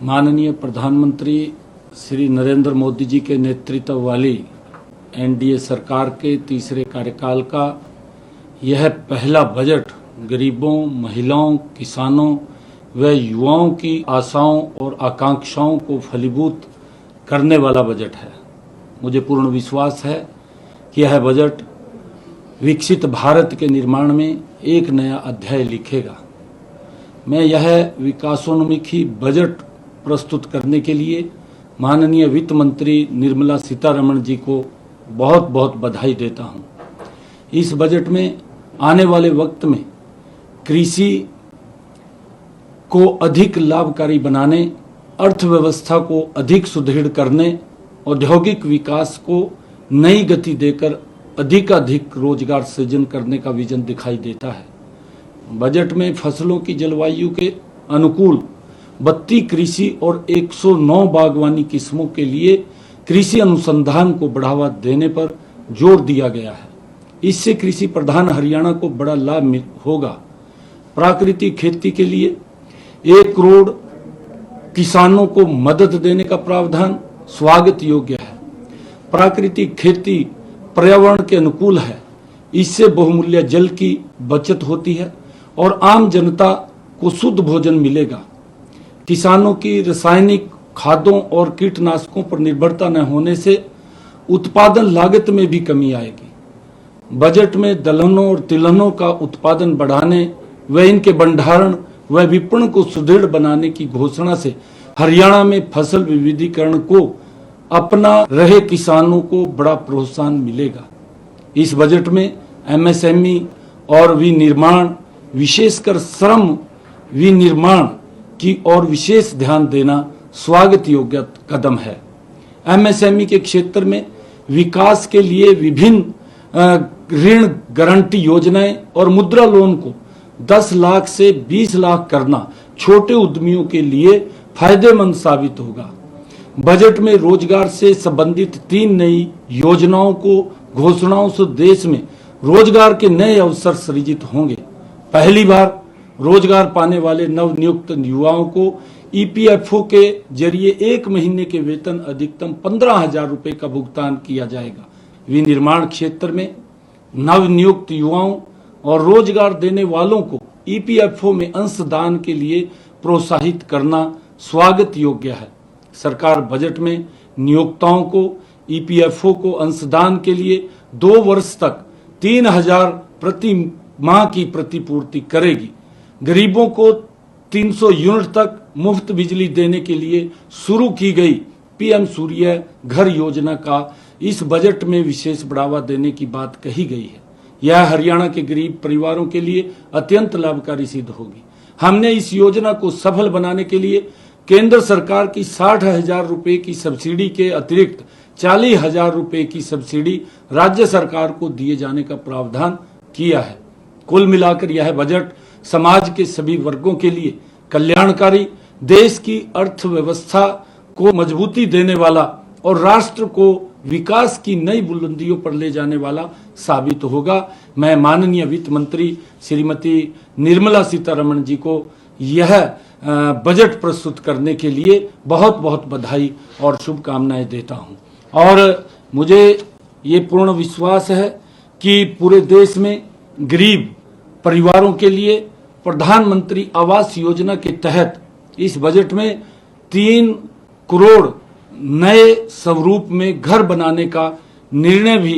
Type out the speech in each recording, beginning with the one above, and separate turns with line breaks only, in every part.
माननीय प्रधानमंत्री श्री नरेंद्र मोदी जी के नेतृत्व वाली एनडीए सरकार के तीसरे कार्यकाल का यह पहला बजट गरीबों, महिलाओं, किसानों व युवाओं की आशाओं और आकांक्षाओं को फलीभूत करने वाला बजट है। मुझे पूर्ण विश्वास है कि यह बजट विकसित भारत के निर्माण में एक नया अध्याय लिखेगा। मैं यह विकासोन्मुखी बजट प्रस्तुत करने के लिए माननीय वित्त मंत्री निर्मला सीतारमण जी को बहुत बहुत बधाई देता हूं। इस बजट में आने वाले वक्त में कृषि को अधिक लाभकारी बनाने, अर्थव्यवस्था को अधिक सुदृढ़ करने, औद्योगिक विकास को नई गति देकर अधिकाधिक रोजगार सृजन करने का विजन दिखाई देता है। बजट में फसलों की जलवायु के अनुकूल 32 कृषि और 109 बागवानी किस्मों के लिए कृषि अनुसंधान को बढ़ावा देने पर जोर दिया गया है। इससे कृषि प्रधान हरियाणा को बड़ा लाभ होगा। प्राकृतिक खेती के लिए 1 करोड़ किसानों को मदद देने का प्रावधान स्वागत योग्य है। प्राकृतिक खेती पर्यावरण के अनुकूल है। इससे बहुमूल्य जल की बचत होती है और आम जनता को शुद्ध भोजन मिलेगा। किसानों की रासायनिक खादों और कीटनाशकों पर निर्भरता न होने से उत्पादन लागत में भी कमी आएगी। बजट में दलहनों और तिलहनों का उत्पादन बढ़ाने व इनके भंडारण व विपणन को सुदृढ़ बनाने की घोषणा से हरियाणा में फसल विविधीकरण को अपना रहे किसानों को बड़ा प्रोत्साहन मिलेगा। इस बजट में एमएसएमई और विनिर्माण, विशेषकर श्रम विनिर्माण की ओर विशेष ध्यान देना स्वागत योग्य कदम है। एमएसएमई के क्षेत्र में विकास के लिए विभिन्न ऋण गारंटी योजनाएं और मुद्रा लोन को 10 लाख से 20 लाख करना छोटे उद्यमियों के लिए फायदेमंद साबित होगा। बजट में रोजगार से संबंधित 3 नई योजनाओं को घोषणाओं से देश में रोजगार के नए अवसर सृजित होंगे। पहली बार रोजगार पाने वाले नवनियुक्त युवाओं को ईपीएफओ के जरिए 1 महीने के वेतन अधिकतम 15,000 रुपए का भुगतान किया जाएगा। विनिर्माण क्षेत्र में नवनियुक्त युवाओं और रोजगार देने वालों को ईपीएफओ में अंशदान के लिए प्रोत्साहित करना स्वागत योग्य है। सरकार बजट में नियोक्ताओं को ईपीएफओ को अंशदान के लिए 2 वर्ष तक 3,000 प्रति माह की प्रतिपूर्ति करेगी। गरीबों को 300 यूनिट तक मुफ्त बिजली देने के लिए शुरू की गई पीएम सूर्य घर योजना का इस बजट में विशेष बढ़ावा देने की बात कही गई है। यह हरियाणा के गरीब परिवारों के लिए अत्यंत लाभकारी सिद्ध होगी। हमने इस योजना को सफल बनाने के लिए केंद्र सरकार की 60,000 रुपए की सब्सिडी के अतिरिक्त 40,000 रुपए की सब्सिडी राज्य सरकार को दिए जाने का प्रावधान किया है। कुल मिलाकर यह बजट समाज के सभी वर्गों के लिए कल्याणकारी, देश की अर्थव्यवस्था को मजबूती देने वाला और राष्ट्र को विकास की नई बुलंदियों पर ले जाने वाला साबित होगा। मैं माननीय वित्त मंत्री श्रीमती निर्मला सीतारमण जी को यह बजट प्रस्तुत करने के लिए बहुत बहुत बधाई और शुभकामनाएं देता हूं। और मुझे ये पूर्ण विश्वास है कि पूरे देश में गरीब परिवारों के लिए प्रधानमंत्री आवास योजना के तहत इस बजट में 3 करोड़ नए स्वरूप में घर बनाने का निर्णय भी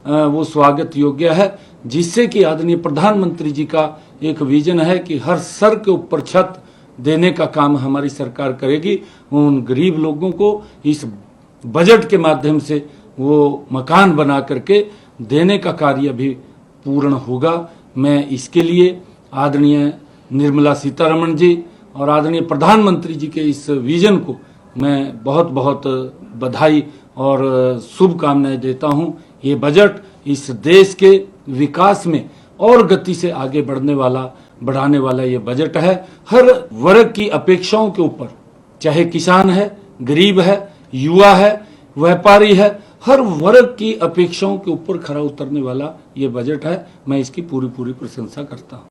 वो स्वागत योग्य है, जिससे कि आदरणीय प्रधानमंत्री जी का एक विजन है कि हर सर के ऊपर छत देने का काम हमारी सरकार करेगी। उन गरीब लोगों को इस बजट के माध्यम से वो मकान बना करके देने का कार्य भी पूर्ण होगा। मैं इसके लिए आदरणीय निर्मला सीतारमण जी और आदरणीय प्रधानमंत्री जी के इस विजन को मैं बहुत बहुत बधाई और शुभकामनाएं देता हूं। ये बजट इस देश के विकास में और गति से आगे बढ़ाने वाला ये बजट है। हर वर्ग की अपेक्षाओं के ऊपर, चाहे किसान है, गरीब है, युवा है, व्यापारी है, हर वर्ग की अपेक्षाओं के ऊपर खरा उतरने वाला ये बजट है। मैं इसकी पूरी प्रशंसा करता हूं।